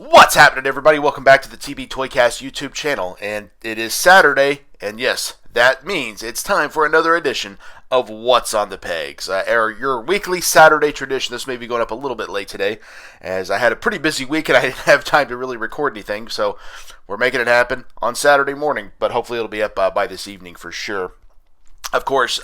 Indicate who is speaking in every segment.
Speaker 1: What's happening, everybody? Welcome back to the TB Toycast YouTube channel, and it is Saturday, and yes, that means it's time for another edition of What's on the Pegs, your weekly Saturday tradition. This may be going up a little bit late today, as I had a pretty busy week and I didn't have time to really record anything, so we're making it happen on Saturday morning, but hopefully it'll be up by this evening for sure. Of course,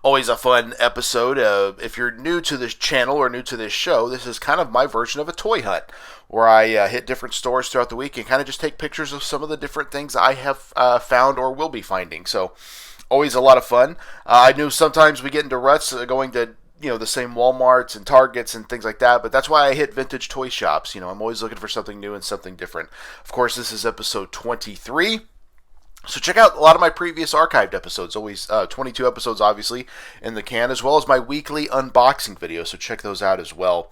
Speaker 1: always a fun episode. If you're new to this channel or new to this show, this is kind of my version of a toy hunt, where I hit different stores throughout the week and kind of just take pictures of some of the different things I have found or will be finding. So, always a lot of fun. I knew sometimes we get into ruts going to the same Walmarts and Targets and things like that, but that's why I hit vintage toy shops. I'm always looking for something new and something different. Of course, this is episode 23. So check out a lot of my previous archived episodes, always 22 episodes obviously in the can, as well as my weekly unboxing videos, so check those out as well.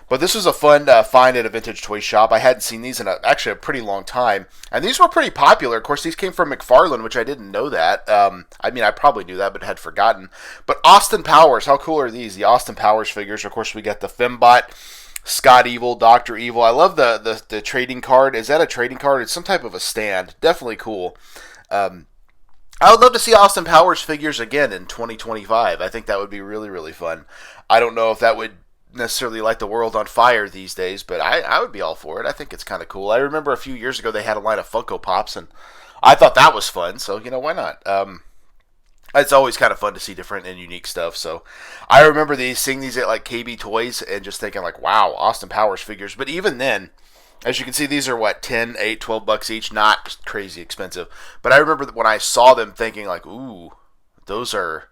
Speaker 1: But this was a fun find at a vintage toy shop. I hadn't seen these in actually a pretty long time, and these were pretty popular. Of course, these came from McFarlane, which I didn't know that. I probably knew that, but had forgotten. But Austin Powers, how cool are these? The Austin Powers figures. Of course, we got the Fembot, Scott Evil, Dr. Evil. I love the trading card. Is that a trading card? It's some type of a stand. Definitely cool. I would love to see Austin Powers figures again in 2025. I think that would be really, really fun. I don't know if that would necessarily light the world on fire these days, but I would be all for it. I think it's kind of cool. I remember a few years ago they had a line of Funko Pops, and I thought that was fun, so, why not? It's always kind of fun to see different and unique stuff, so I remember seeing these at, like, KB Toys and just thinking, like, wow, Austin Powers figures. But even then, as you can see, these are, what, 10, 8, 12 bucks each? Not crazy expensive. But I remember when I saw them thinking, like, ooh, those are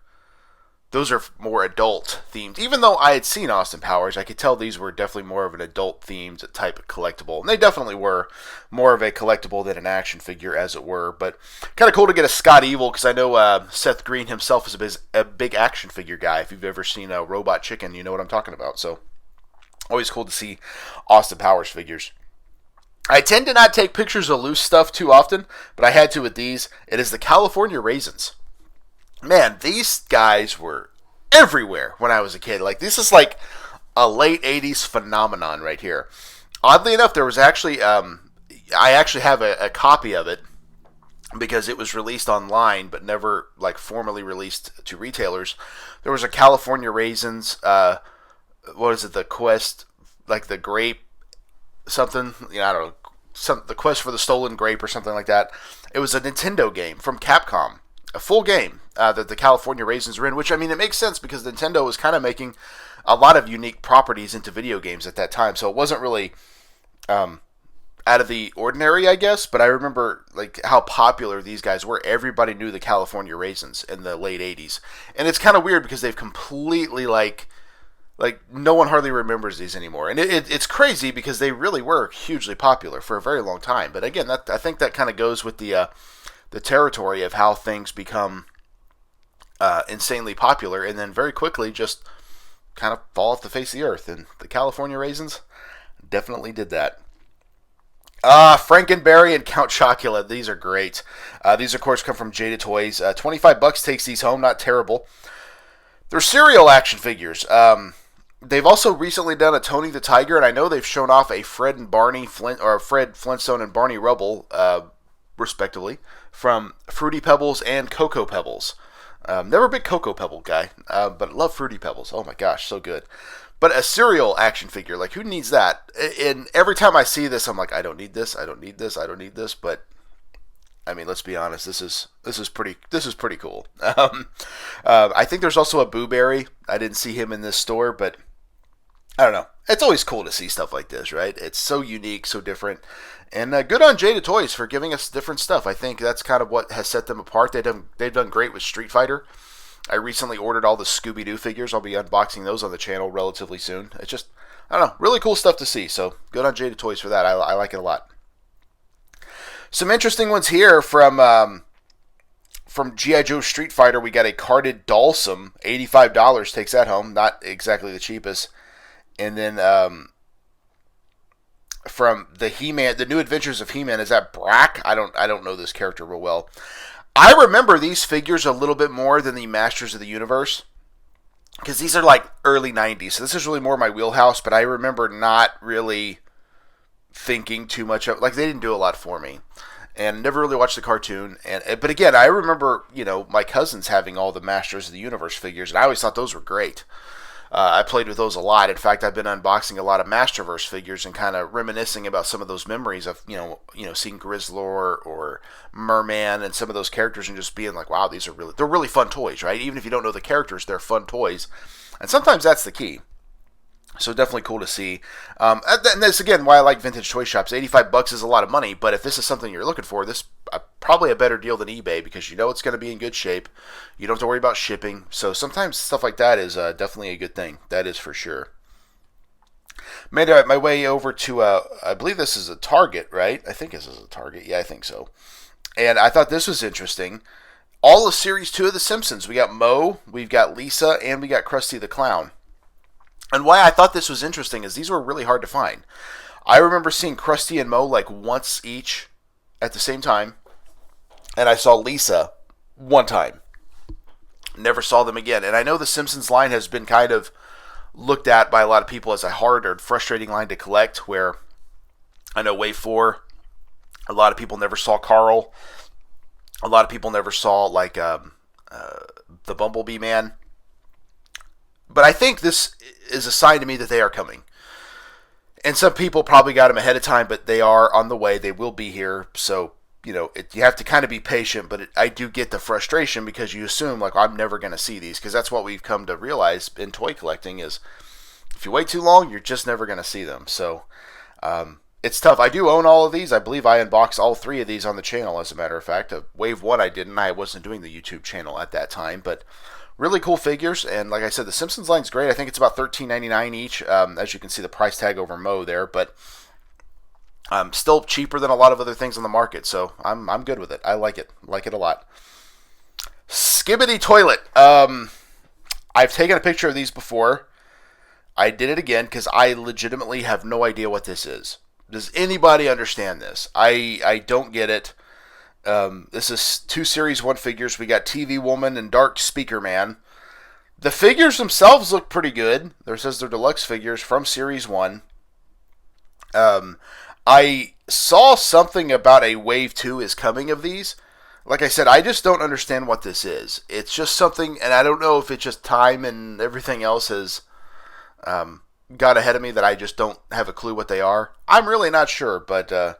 Speaker 1: more adult-themed. Even though I had seen Austin Powers, I could tell these were definitely more of an adult-themed type of collectible. And they definitely were more of a collectible than an action figure, as it were. But kind of cool to get a Scott Evil, because I know Seth Green himself is a big action figure guy. If you've ever seen Robot Chicken, you know what I'm talking about. So, always cool to see Austin Powers figures. I tend to not take pictures of loose stuff too often, but I had to with these. It is the California Raisins. Man, these guys were everywhere when I was a kid. Like, this is like a late 80s phenomenon right here. Oddly enough, there was actually, I actually have a copy of it because it was released online but never, like, formally released to retailers. There was a California Raisins, what is it, the Quest, like the grape something, I don't know, the Quest for the Stolen Grape or something like that. It was a Nintendo game from Capcom, a full game that the California Raisins were in, which, it makes sense because Nintendo was kind of making a lot of unique properties into video games at that time, so it wasn't really out of the ordinary, I guess, but I remember, like, how popular these guys were. Everybody knew the California Raisins in the late 80s, and it's kind of weird because they've completely, like no one hardly remembers these anymore. And it's crazy because they really were hugely popular for a very long time. But again, I think that kind of goes with the territory of how things become insanely popular and then very quickly just kind of fall off the face of the earth. And the California Raisins definitely did that. Frankenberry and Count Chocula. These are great. These, of course, come from Jada Toys. 25 bucks takes these home. Not terrible. They're cereal action figures. They've also recently done a Tony the Tiger, and I know they've shown off a Fred Flintstone and Barney Rubble, respectively, from Fruity Pebbles and Cocoa Pebbles. Never a big Cocoa Pebble guy, but love Fruity Pebbles. Oh my gosh, so good. But a cereal action figure, like, who needs that? And every time I see this, I'm like, I don't need this, I don't need this, I don't need this. But let's be honest. This is pretty cool. I think there's also a Boo Berry. I didn't see him in this store, but I don't know. It's always cool to see stuff like this, right? It's so unique, so different. And good on Jada Toys for giving us different stuff. I think that's kind of what has set them apart. They've done great with Street Fighter. I recently ordered all the Scooby-Doo figures. I'll be unboxing those on the channel relatively soon. It's just, I don't know, really cool stuff to see. So good on Jada Toys for that. I like it a lot. Some interesting ones here from G.I. Joe Street Fighter. We got a carded Dalsum. $85 takes that home. Not exactly the cheapest. And then from the He-Man, the New Adventures of He-Man, is that Brack? I don't know this character real well. I remember these figures a little bit more than the Masters of the Universe, because these are like early 90s. So this is really more my wheelhouse, but I remember not really thinking too much of, like, they didn't do a lot for me. And never really watched the cartoon. But again, I remember, my cousins having all the Masters of the Universe figures, and I always thought those were great. I played with those a lot. In fact, I've been unboxing a lot of Masterverse figures and kind of reminiscing about some of those memories of, seeing Grizzlor or Merman and some of those characters and just being like, wow, they're really fun toys, right? Even if you don't know the characters, they're fun toys. And sometimes that's the key. So definitely cool to see. And that's, again, why I like vintage toy shops. $85 is a lot of money, but if this is something you're looking for, this probably a better deal than eBay because you know it's going to be in good shape. You don't have to worry about shipping. So sometimes stuff like that is definitely a good thing. That is for sure. Made my way over to, I believe this is a Target, right? I think this is a Target. Yeah, I think so. And I thought this was interesting. All of Series 2 of The Simpsons. We got Moe, we've got Lisa, and we got Krusty the Clown. And why I thought this was interesting is these were really hard to find. I remember seeing Krusty and Moe like once each at the same time. And I saw Lisa one time. Never saw them again. And I know the Simpsons line has been kind of looked at by a lot of people as a hard or frustrating line to collect, where I know Wave 4, a lot of people never saw Carl. A lot of people never saw like the Bumblebee Man. But I think this is a sign to me that they are coming. And some people probably got them ahead of time, but they are on the way. They will be here. So, you have to kind of be patient. But I do get the frustration because you assume, like, I'm never going to see these. Because that's what we've come to realize in toy collecting is if you wait too long, you're just never going to see them. So, it's tough. I do own all of these. I believe I unboxed all 3 of these on the channel, as a matter of fact. Wave 1 I didn't. I wasn't doing the YouTube channel at that time. But really cool figures, and like I said, the Simpsons line's great. I think it's about $13.99 each. As you can see, the price tag over Moe there, but still cheaper than a lot of other things on the market. So I'm good with it. I like it a lot. Skibidi Toilet. I've taken a picture of these before. I did it again because I legitimately have no idea what this is. Does anybody understand this? I don't get it. This is 2 Series 1 figures. We got TV Woman and Dark Speaker Man. The figures themselves look pretty good. There says they're deluxe figures from Series 1. I saw something about a Wave 2 is coming of these. Like I said, I just don't understand what this is. It's just something, and I don't know if it's just time and everything else has got ahead of me that I just don't have a clue what they are. I'm really not sure, but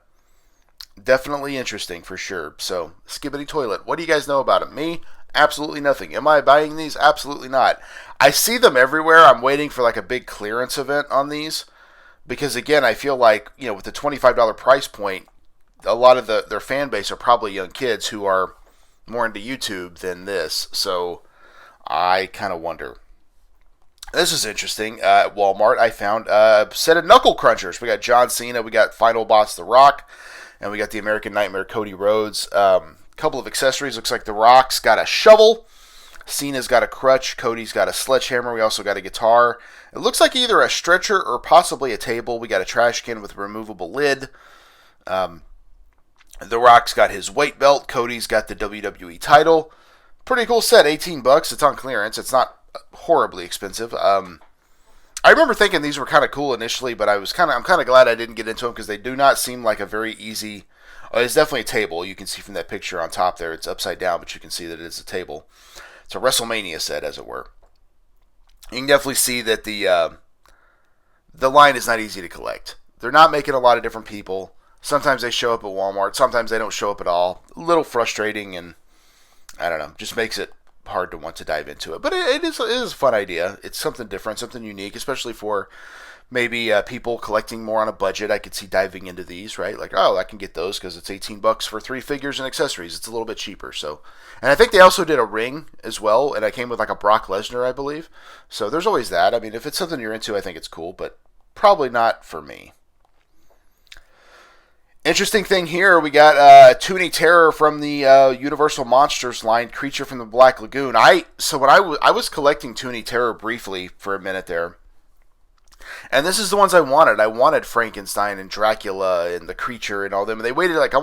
Speaker 1: definitely interesting for sure. So, Skibidi Toilet. What do you guys know about them? Me? Absolutely nothing. Am I buying these? Absolutely not. I see them everywhere. I'm waiting for like a big clearance event on these. Because again, I feel like, with the $25 price point, a lot of their fan base are probably young kids who are more into YouTube than this. So, I kind of wonder. This is interesting. At Walmart, I found a set of Knuckle Crunchers. We got John Cena. We got Final Boss The Rock. And we got the American Nightmare Cody Rhodes. Couple of accessories. Looks like The Rock's got a shovel. Cena's got a crutch. Cody's got a sledgehammer. We also got a guitar. It looks like either a stretcher or possibly a table. We got a trash can with a removable lid. The Rock's got his weight belt. Cody's got the WWE title. Pretty cool set. $18. It's on clearance. It's not horribly expensive. I remember thinking these were kind of cool initially, but I'm kind of glad I didn't get into them because they do not seem like a very easy. It's definitely a table. You can see from that picture on top there, it's upside down, but you can see that it is a table. It's a WrestleMania set, as it were. You can definitely see that the line is not easy to collect. They're not making a lot of different people. Sometimes they show up at Walmart. Sometimes they don't show up at all. A little frustrating, and I don't know, just makes it hard to want to dive into it. But it is a fun idea. It's something different, something unique, especially for maybe people collecting more on a budget. I could see diving into these, right? Like, oh, I can get those because it's $18 for 3 figures and accessories. It's a little bit cheaper. So, and I think they also did a ring as well, and I came with like a Brock Lesnar, I believe. So there's always that. I mean, if it's something you're into, I think it's cool, but probably not for me. Interesting thing here, we got Toony Terror from the Universal Monsters line, Creature from the Black Lagoon. I was collecting Toony Terror briefly for a minute there, and this is the ones I wanted. I wanted Frankenstein and Dracula and the Creature and all them. And they waited like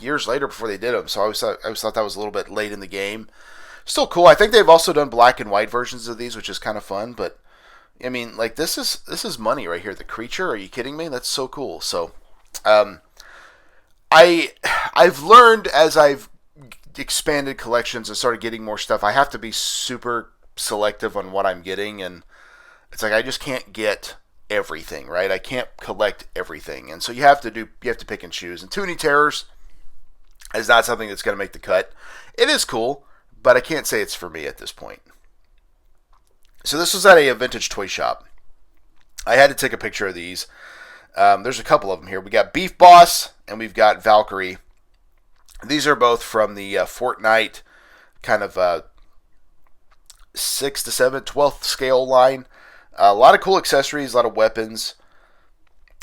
Speaker 1: years later before they did them. So I always thought that was a little bit late in the game. Still cool. I think they've also done black and white versions of these, which is kind of fun. But I mean, like this is money right here. The creature, are you kidding me? That's so cool. So, um, I I've learned as I've expanded collections and started getting more stuff. I have to be super selective on what I'm getting, and it's like I just can't get everything, right? I can't collect everything, and so you have to pick and choose. And Toonie Terrors is not something that's going to make the cut. It is cool, but I can't say it's for me at this point. So this was at a vintage toy shop. I had to take a picture of these. There's a couple of them here. We got Beef Boss and we've got Valkyrie. These are both from the Fortnite kind of 6 to 7, 12th scale line. A lot of cool accessories, a lot of weapons.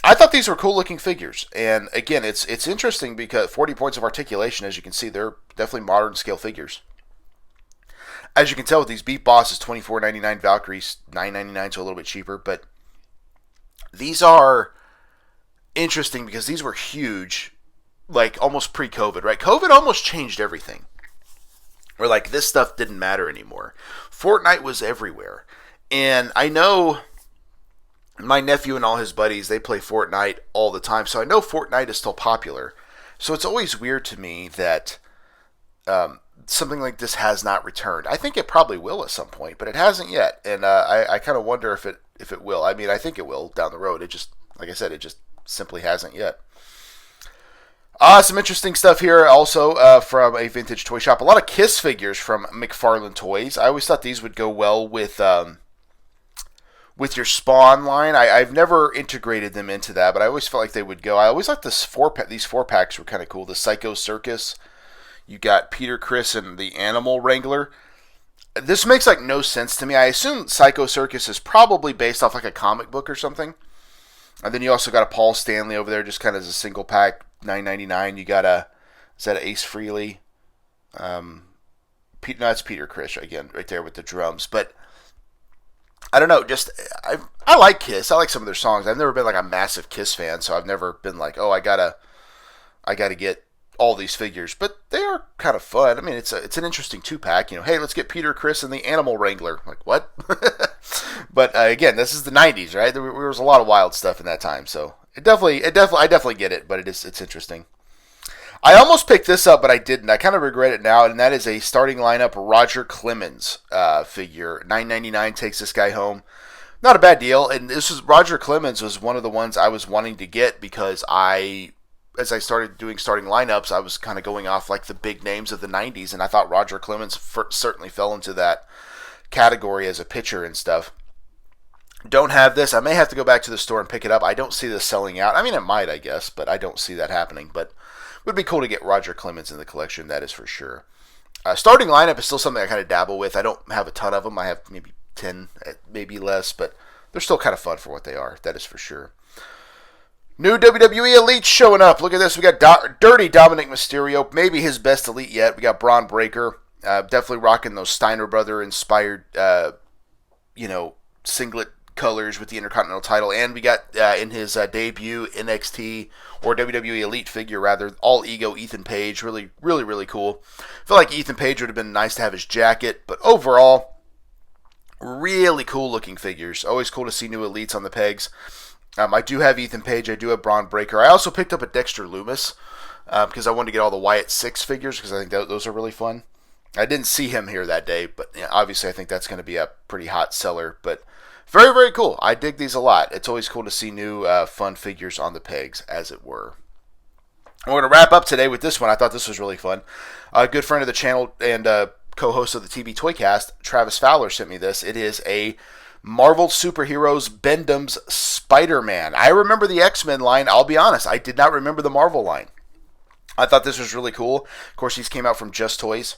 Speaker 1: I thought these were cool looking figures. And again, it's interesting because 40 points of articulation, as you can see, they're definitely modern scale figures. As you can tell with these Beef Bosses, $24.99, Valkyries $9.99, so a little bit cheaper. But these are interesting because these were huge, like almost pre-COVID, right? COVID almost changed everything. Or like this stuff didn't matter anymore. Fortnite was everywhere. And I know my nephew and all his buddies, they play Fortnite all the time. So I know Fortnite is still popular. So it's always weird to me that something like this has not returned. I think it probably will at some point, but it hasn't yet. And I kind of wonder if it will. I mean, I think it will down the road. It just, like I said, it just simply hasn't yet. Some interesting stuff here also from a vintage toy shop. A lot of Kiss figures from McFarlane Toys. I always thought these would go well with your Spawn line. I've never integrated them into that, but I always felt like they would go. I always thought these 4-packs were kind of cool. The Psycho Circus. You got Peter Criss and the Animal Wrangler. This makes like no sense to me. I assume Psycho Circus is probably based off like a comic book or something. And then you also got a Paul Stanley over there, just kind of as a single pack, $9.99. You got is that Ace Frehley? No, it's Peter Criss again, right there with the drums. But I don't know, I like Kiss. I like some of their songs. I've never been like a massive Kiss fan, so I've never been like, oh, I gotta get all these figures. But they are kind of fun. I mean, it's an interesting 2-pack. You know, hey, let's get Peter Criss and the Animal Wrangler. Like what? But again, this is the '90s, right? There was a lot of wild stuff in that time, so I definitely get it. But it's interesting. I almost picked this up, but I didn't. I kind of regret it now, and that is a starting lineup Roger Clemens figure. $9.99 takes this guy home. Not a bad deal. And Roger Clemens was one of the ones I was wanting to get because as I started doing starting lineups, I was kind of going off like the big names of the '90s, and I thought Roger Clemens certainly fell into that category as a pitcher and stuff. Don't have this. I may have to go back to the store and pick it up. I don't see this selling out. I mean, it might, I guess, but I don't see that happening. But it would be cool to get Roger Clemens in the collection, that is for sure. Starting lineup is still something I kind of dabble with. I don't have a ton of them. I have maybe 10, maybe less, but they're still kind of fun for what they are. That is for sure. New WWE Elite showing up. Look at this. We got Dirty Dominic Mysterio. Maybe his best Elite yet. We got Braun Breaker. Definitely rocking those Steiner Brother inspired, singlet colors with the Intercontinental title. And we got in his debut NXT or WWE Elite figure, rather, all ego Ethan Page. Really, really, really cool. I feel like Ethan Page would have been nice to have his jacket, but overall, really cool looking figures. Always cool to see new Elites on the pegs. I do have Ethan Page. I do have Braun Breaker. I also picked up a Dexter Lumis because I wanted to get all the Wyatt 6 figures because I think those are really fun. I didn't see him here that day, but obviously I think that's going to be a pretty hot seller. But very, very cool. I dig these a lot. It's always cool to see new fun figures on the pegs, as it were. We're going to wrap up today with this one. I thought this was really fun. A good friend of the channel and co-host of the TB Toycast, Travis Fowler, sent me this. It is a Marvel Superheroes Bendham's Spider-Man. I remember the X-Men line. I'll be honest, I did not remember the Marvel line. I thought this was really cool. Of course, these came out from Just Toys,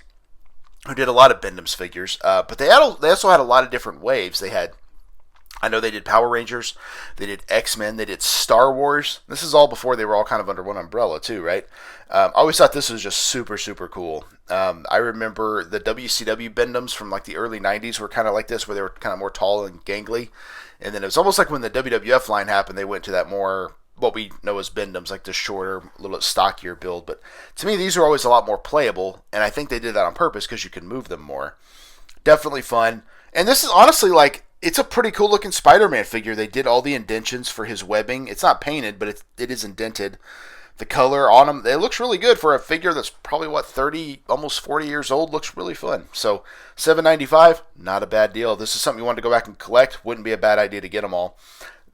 Speaker 1: who did a lot of Bendham's figures. But they also had a lot of different waves. I know they did Power Rangers, they did X-Men, they did Star Wars. This is all before they were all kind of under one umbrella too, right? I always thought this was just super, super cool. I remember the WCW Bendhams from like the early 90s were kind of like this, where they were kind of more tall and gangly. And then it was almost like when the WWF line happened, they went to that more, what we know as Bendhams, like the shorter, a little bit stockier build. But to me, these are always a lot more playable, and I think they did that on purpose because you can move them more. Definitely fun. And this is honestly like, it's a pretty cool looking Spider-Man figure. They did all the indentions for his webbing. It's not painted, but it is indented. The color on him, it looks really good for a figure that's probably, 30, almost 40 years old. Looks really fun. So, $7.95, not a bad deal. If this is something you want to go back and collect, wouldn't be a bad idea to get them all.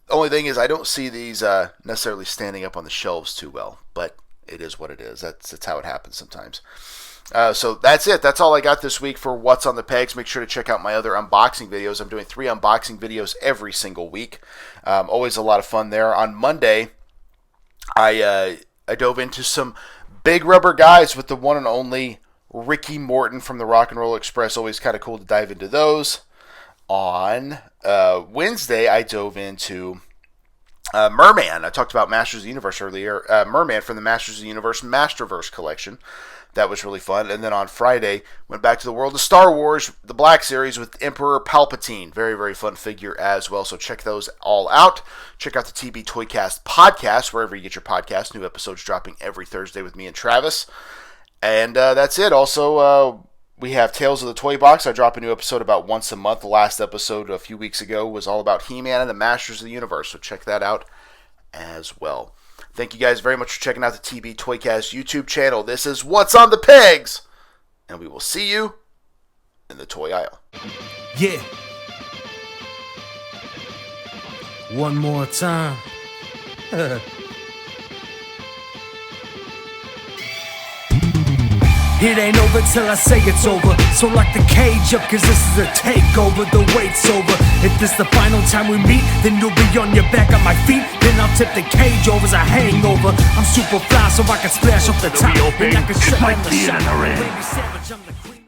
Speaker 1: The only thing is I don't see these necessarily standing up on the shelves too well, but it is what it is. That's how it happens sometimes. So that's it. That's all I got this week for What's on the Pegs. Make sure to check out my other unboxing videos. I'm doing 3 unboxing videos every single week. Always a lot of fun there. On Monday, I dove into some big rubber guys with the one and only Ricky Morton from the Rock and Roll Express. Always kind of cool to dive into those. On Wednesday, I dove into Merman. I talked about Masters of the Universe earlier. Merman from the Masters of the Universe Masterverse collection. That was really fun. And then on Friday, went back to the world of Star Wars, the Black Series with Emperor Palpatine. Very, very fun figure as well. So check those all out. Check out the TB Toycast podcast, wherever you get your podcasts. New episodes dropping every Thursday with me and Travis. And that's it. Also, we have Tales of the Toy Box. I drop a new episode about once a month. The last episode a few weeks ago was all about He-Man and the Masters of the Universe. So check that out as well. Thank you guys very much for checking out the TB Toycast YouTube channel. This is What's on the Pegs, and we will see you in the toy aisle.
Speaker 2: Yeah. One more time. It ain't over till I say it's over. So lock the cage up, cause this is a takeover. The wait's over. If this the final time we meet, then you'll be on your back on my feet. Then I'll tip the cage over as a hangover. I'm super fly so I can splash off the top. And I can shut down the shot. Baby Savage, I'm the queen.